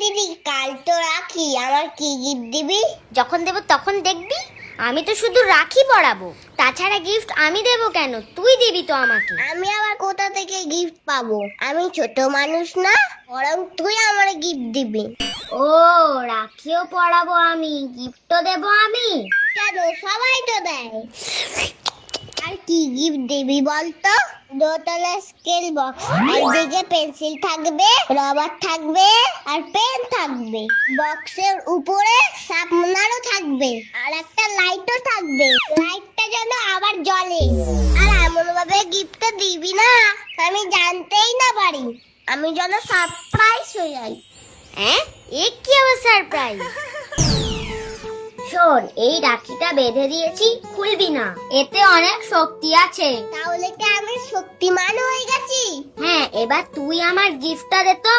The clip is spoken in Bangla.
দিদি কাল তো রাখি, আমার কি গিফট দিবি? যখন দেব তখন দেখবি। আমি তো শুধু রাখি পরাবো, তাছাড়া গিফট আমি দেব কেন? তুই দিবি তো আমাকে। আমি আবার কোথা থেকে গিফট পাবো? আমি ছোট মানুষ না, বরং তুই আমার গিফট দিবি। ও, রাখিও পরাবো আমি, গিফটও দেব আমি? কেন, সবাই তো দেয়। আর কি গিফট দিবি বলতো? দোতলা স্কেল বক্স, আর দিকে পেন্সিল থাকবে, রবার থাকবে, আর পেন থাকবে। বক্সের উপরে শার্পনারও থাকবে, আর একটা লাইটও থাকবে। লাইটটা যেন আবার জ্বলে। আর এমন ভাবে গিফটটা দিবি না আমি জানতেই না পারি, আমি যেন সারপ্রাইজ হয়ে যাই। হ্যাঁ, এ কি আবার সারপ্রাইজ? শোন, এই রাখিটা বেঁধে দিয়েছি, খুলবি না। এতে অনেক শক্তি আছে। তাহলে কি আমি শক্তিমান হয়ে গেছি? হ্যাঁ, এবার তুই আমার গিফটটা দে তো।